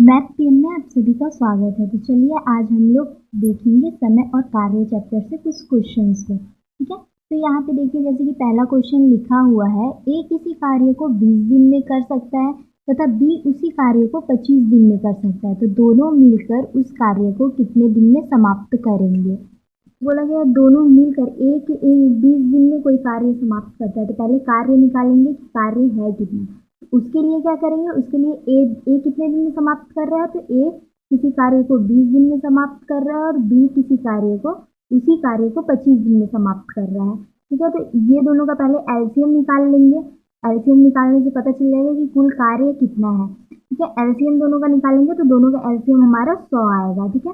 Math PM में आप सभी का स्वागत है। तो चलिए आज हम लोग देखेंगे समय और कार्य चैप्टर से कुछ क्वेश्चंस को। ठीक है, तो यहाँ पे देखिए जैसे कि पहला क्वेश्चन लिखा हुआ है, ए किसी कार्य को 20 दिन में कर सकता है तथा बी उसी कार्य को 25 दिन में कर सकता है, तो दोनों मिलकर उस कार्य को कितने दिन में समाप्त करेंगे। बोला गया दोनों मिलकर एक 20 दिन में कोई कार्य समाप्त करता है, तो पहले कार्य निकालेंगे कि कार्य है कितना। उसके लिए क्या करेंगे, उसके लिए ए कितने दिन में समाप्त कर रहा है, तो ए किसी कार्य को 20 दिन में समाप्त कर रहा है और बी किसी कार्य को उसी कार्य को 25 दिन में समाप्त कर रहा है। ठीक है, तो ये दोनों का पहले एलसीएम निकाल लेंगे। एलसीएम निकालने से पता चल जाएगा कि कुल कार्य कितना है। ठीक है, एलसीएम दोनों का निकालेंगे तो दोनों का एलसीएम हमारा 100 आएगा। ठीक है,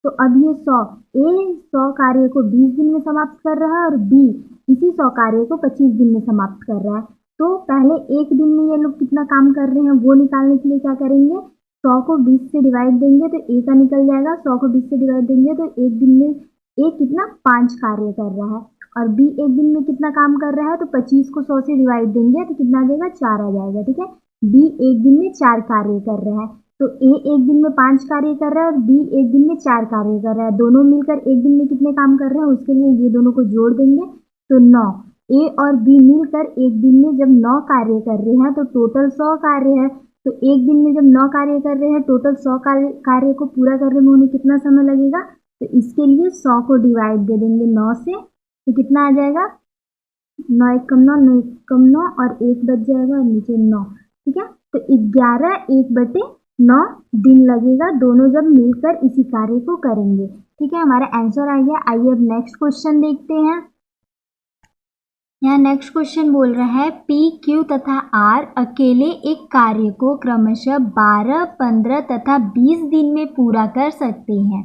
तो अब ये 100 कार्य को 20 दिन में समाप्त कर रहा है और बी इसी 100 कार्य को 25 दिन में समाप्त कर रहा है। तो पहले एक दिन में ये लोग कितना काम कर रहे हैं वो निकालने के लिए क्या करेंगे, 100 को 20 से डिवाइड देंगे तो ए का निकल जाएगा। 100 को 20 से डिवाइड देंगे तो एक दिन में ए कितना 5 कार्य कर रहा है और बी एक दिन में कितना काम कर रहा है, तो 25 को 100 से डिवाइड देंगे तो कितना आ जाएगा, 4 आ जाएगा। ठीक है, बी एक दिन में 4 कार्य कर रहा है, तो ए एक दिन में 5 कार्य कर रहा है और बी एक दिन में 4 कार्य कर रहा है। दोनों मिलकर एक दिन में कितने काम कर रहे हैं उसके लिए ये दोनों को जोड़ देंगे तो 9। ए और बी मिलकर एक दिन में जब 9 कार्य कर रहे हैं तो टोटल 100 कार्य है। तो एक दिन में जब 9 कार्य कर रहे हैं, टोटल 100 कार्य को पूरा करने में उन्हें कितना समय लगेगा, तो इसके लिए 100 को डिवाइड दे देंगे 9 से, तो कितना आ जाएगा, 9 एक कम 9, 9 एक कम 9 और 1 बच जाएगा और नीचे 9। ठीक है, तो 11 1/9 दिन लगेगा दोनों जब मिलकर इसी कार्य को करेंगे। ठीक है, हमारा आंसर आ गया। आइए अब नेक्स्ट क्वेश्चन देखते हैं। यहाँ नेक्स्ट क्वेश्चन बोल रहा है पी क्यू तथा आर अकेले एक कार्य को क्रमशः 12, 15 तथा 20 दिन में पूरा कर सकते हैं।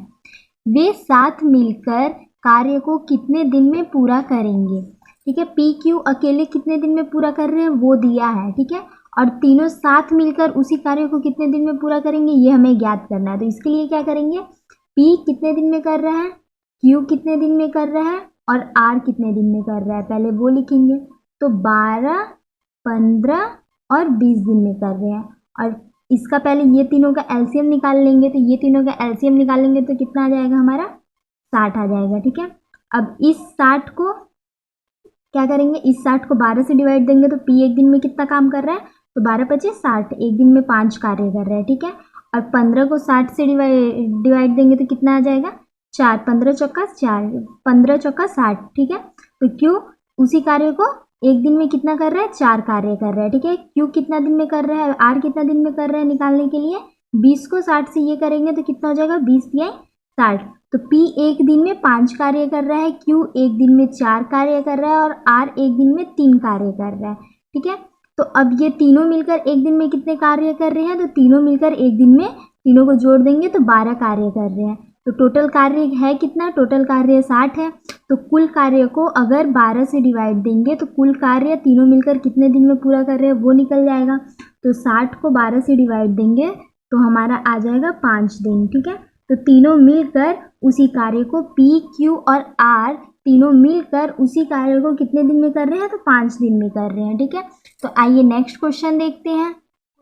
वे साथ मिलकर कार्य को कितने दिन में पूरा करेंगे। ठीक है, पी क्यू अकेले कितने दिन में पूरा कर रहे हैं वो दिया है। ठीक है, और तीनों साथ मिलकर उसी कार्य को कितने दिन में पूरा करेंगे ये हमें ज्ञात करना है। तो इसके लिए क्या करेंगे, पी कितने दिन में कर रहा है, क्यू कितने दिन में कर रहा है और आर कितने दिन में कर रहा है, पहले वो लिखेंगे। तो 12, 15 और 20 दिन में कर रहे हैं और इसका पहले ये तीनों का एलसीएम निकाल लेंगे। तो ये तीनों का एलसीएम निकालेंगे तो कितना आ जाएगा, हमारा 60 आ जाएगा। ठीक है, अब इस 60 को क्या करेंगे, इस 60 को 12 से डिवाइड देंगे तो पी एक दिन में कितना काम कर रहा है, तो 12 × 25 = 60, एक दिन में 5 कार्य कर रहा है। ठीक है, और 15 को 60 से डिवाइड देंगे तो कितना आ जाएगा, 4, 15 चौका 4, 15 चौका 60। ठीक है, तो क्यू उसी कार्य को एक दिन में कितना कर रहा है, 4 कार्य कर रहा है। ठीक है, क्यू कितना दिन में कर रहा है, आर कितना दिन में कर रहा है, निकालने के लिए 20 को 60 से ये करेंगे तो कितना हो जाएगा, 20 × 60। तो P एक दिन में 5 कार्य कर रहा है, Q एक दिन में 4 कार्य कर रहा है और R एक दिन में 3 कार्य कर रहा है। ठीक है, तो अब ये तीनों मिलकर एक दिन में कितने कार्य कर रहे हैं, तो तीनों मिलकर एक दिन में तीनों को जोड़ देंगे तो 12 कार्य कर रहे हैं। तो टोटल कार्य है कितना, टोटल कार्य 60 है। तो कुल कार्य को अगर 12 से डिवाइड देंगे तो कुल कार्य तीनों मिलकर कितने दिन में पूरा कर रहे हैं वो निकल जाएगा। तो 60 को 12 से डिवाइड देंगे तो हमारा आ जाएगा 5 दिन। ठीक है, तो तीनों मिलकर उसी कार्य को P, Q और R तीनों मिलकर उसी कार्य को कितने दिन में कर रहे हैं, तो 5 दिन में कर रहे हैं। ठीक है, तो आइए नेक्स्ट क्वेश्चन देखते हैं।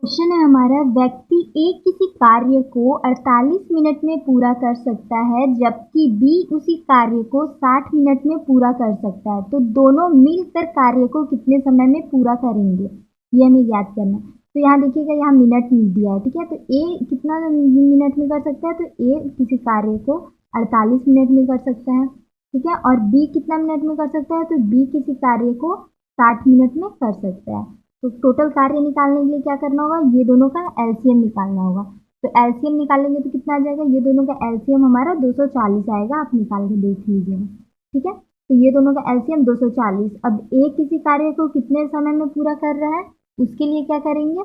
क्वेश्चन है हमारा, व्यक्ति A किसी कार्य को 48 मिनट में पूरा कर सकता है जबकि B उसी कार्य को 60 मिनट में पूरा कर सकता है, तो दोनों मिलकर कार्य को कितने समय में पूरा करेंगे ये हमें याद करना है। तो यहाँ देखिएगा, यहाँ मिनट दिया है। ठीक है, तो ए कितना मिनट में कर सकता है, तो ए किसी कार्य को 48 मिनट में कर सकता है। ठीक है, और बी कितना मिनट में कर सकता है, तो बी किसी कार्य को 60 मिनट में कर सकता है। तो टोटल कार्य निकालने के लिए क्या करना होगा, ये दोनों का एलसीएम निकालना होगा। तो एलसीएम निकालेंगे तो कितना आ जाएगा, ये दोनों का एलसीएम हमारा 240 आएगा, आप निकाल के देख लीजिएगा। ठीक है, तो ये दोनों का एलसीएम 240। अब ए किसी कार्य को कितने समय में पूरा कर रहा है उसके लिए क्या करेंगे,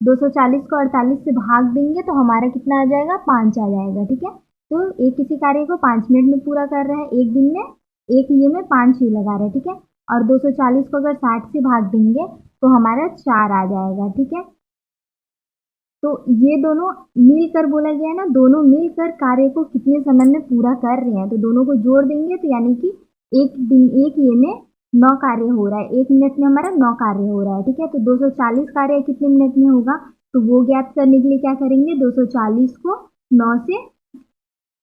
240 को 48 से भाग देंगे तो हमारा कितना आ जाएगा, 5 आ जाएगा। ठीक है, तो एक किसी कार्य को 5 मिनट में पूरा कर रहा है एक दिन में, एक ये में 5 ही लगा रहा है। ठीक है, और 240 को अगर 60 से भाग देंगे तो हमारा 4 आ जाएगा। ठीक है, तो ये दोनों मिलकर बोला गया है ना, दोनों मिलकर कार्य को कितने समय में पूरा कर रहे हैं, तो दोनों को जोड़ देंगे तो यानी कि एक दिन एक ये में 9 कार्य हो रहा है, एक मिनट में हमारा 9 कार्य हो रहा है। ठीक है, तो 240 कार्य कितने मिनट में होगा, तो वो ज्ञात करने के लिए क्या करेंगे, 240 को 9 से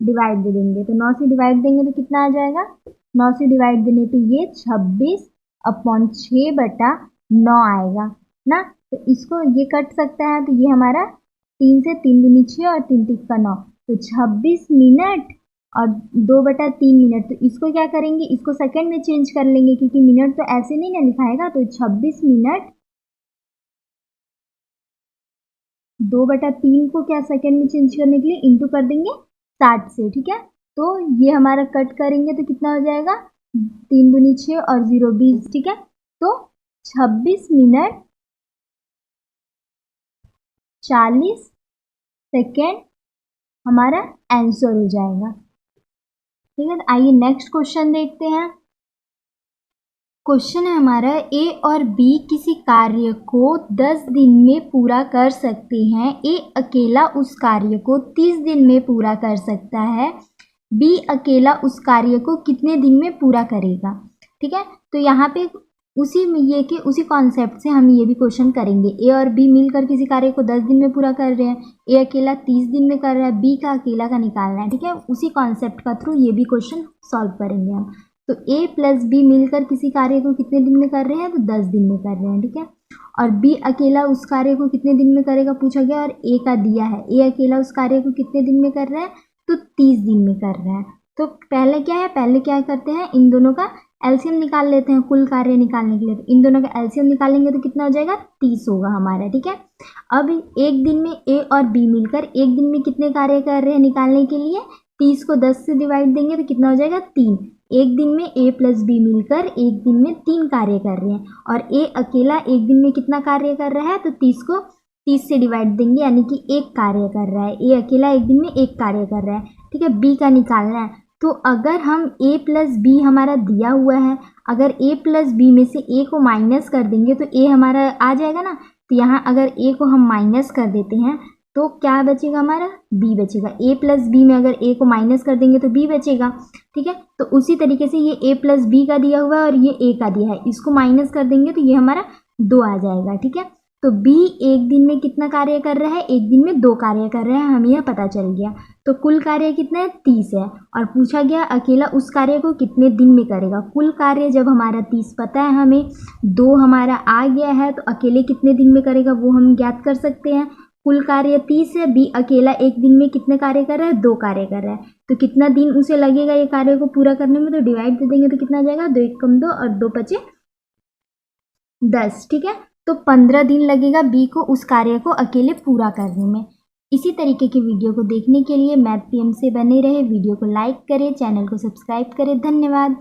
डिवाइड दे देंगे। तो 9 से डिवाइड देंगे तो कितना आ जाएगा, 9 से डिवाइड देने पे ये 26/6/9 आएगा ना। तो इसको ये कट सकता है, तो ये हमारा 3 से 3 दूनी 6 और 3 तिक का 9, तो 26 मिनट और 2/3 मिनट। तो इसको क्या करेंगे, इसको सेकंड में चेंज कर लेंगे, क्योंकि मिनट तो ऐसे नहीं ना लिखाएगा। तो 26 मिनट 2/3 को क्या सेकंड में चेंज करने के लिए इंटू कर देंगे 60 से, ठीक है। तो ये हमारा कट करेंगे तो कितना हो जाएगा, 3 दूनी 6 और 0 20, ठीक है। तो 26 मिनट 40 सेकेंड हमारा आंसर हो जाएगा, ठीक है। तो आइए नेक्स्ट क्वेश्चन देखते हैं। क्वेश्चन है हमारा, ए और बी किसी कार्य को 10 दिन में पूरा कर सकते हैं। ए अकेला उस कार्य को 30 दिन में पूरा कर सकता है। बी अकेला उस कार्य को कितने दिन में पूरा करेगा, ठीक है। तो यहाँ पे उसी कॉन्सेप्ट से हम ये भी क्वेश्चन करेंगे। ए और बी मिलकर किसी कार्य को 10 दिन में पूरा कर रहे हैं। ए अकेला 30 दिन में कर रहा है, बी का अकेला का निकालना है, ठीक है। उसी कॉन्सेप्ट का थ्रू ये भी क्वेश्चन सॉल्व करेंगे हम। तो ए प्लस बी मिलकर किसी कार्य को कितने दिन में कर रहे हैं, तो 10 दिन में कर रहे हैं, ठीक है। और बी अकेला उस कार्य को कितने दिन में करेगा पूछा गया, और ए का दिया है। ए अकेला उस कार्य को कितने दिन में कर रहा है, तो 30 दिन में कर रहा है। तो पहले क्या करते हैं, इन दोनों का एलसीएम निकाल लेते हैं कुल कार्य निकालने के लिए। तो इन दोनों का एलसीएम निकालेंगे तो कितना हो जाएगा, 30 होगा हमारा, ठीक है। अब एक दिन में ए और बी मिलकर एक दिन में कितने कार्य कर रहे हैं निकालने के लिए, 30 को 10 से डिवाइड देंगे तो कितना हो जाएगा, 3। एक दिन में ए प्लस बी मिलकर एक दिन में 3 कार्य कर रहे हैं, और ए अकेला एक दिन में कितना कार्य कर रहा है, तो 30 को 30 से डिवाइड देंगे, यानी कि 1 कार्य कर रहा है। ए अकेला एक दिन में 1 कार्य कर रहा है, ठीक है। बी का निकालना है। तो अगर हम ए प्लस बी हमारा दिया हुआ है, अगर ए प्लस बी में से ए को माइनस कर देंगे तो ए हमारा आ जाएगा ना। तो यहाँ अगर ए को हम माइनस कर देते हैं तो क्या बचेगा, हमारा बी बचेगा। ए प्लस बी में अगर ए को माइनस कर देंगे तो बी बचेगा, ठीक है। तो उसी तरीके से ये ए प्लस बी का दिया हुआ है और ये ए का दिया है, इसको माइनस कर देंगे तो ये हमारा 2 आ जाएगा, ठीक है। तो बी एक दिन में कितना कार्य कर रहा है, एक दिन में 2 कार्य कर रहा है, हमें यह पता चल गया। तो कुल कार्य कितना है, 30 है। और पूछा गया अकेला उस कार्य को कितने दिन में करेगा। कुल कार्य जब हमारा 30 पता है हमें, 2 हमारा आ गया है, तो अकेले कितने दिन में करेगा वो हम ज्ञात कर सकते हैं। कुल कार्य 30 है, बी अकेला एक दिन में कितने कार्य कर रहा है, 2 कार्य कर रहा है। तो कितना दिन उसे लगेगा ये कार्य को पूरा करने में, तो डिवाइड दे देंगे तो कितना आ जाएगा, 2 1 कम 2 और 2 5 10, ठीक है। तो 15 दिन लगेगा बी को उस कार्य को अकेले पूरा करने में। इसी तरीके की वीडियो को देखने के लिए मैथ पीएम से बने रहे। वीडियो को लाइक करें, चैनल को सब्सक्राइब करें। धन्यवाद।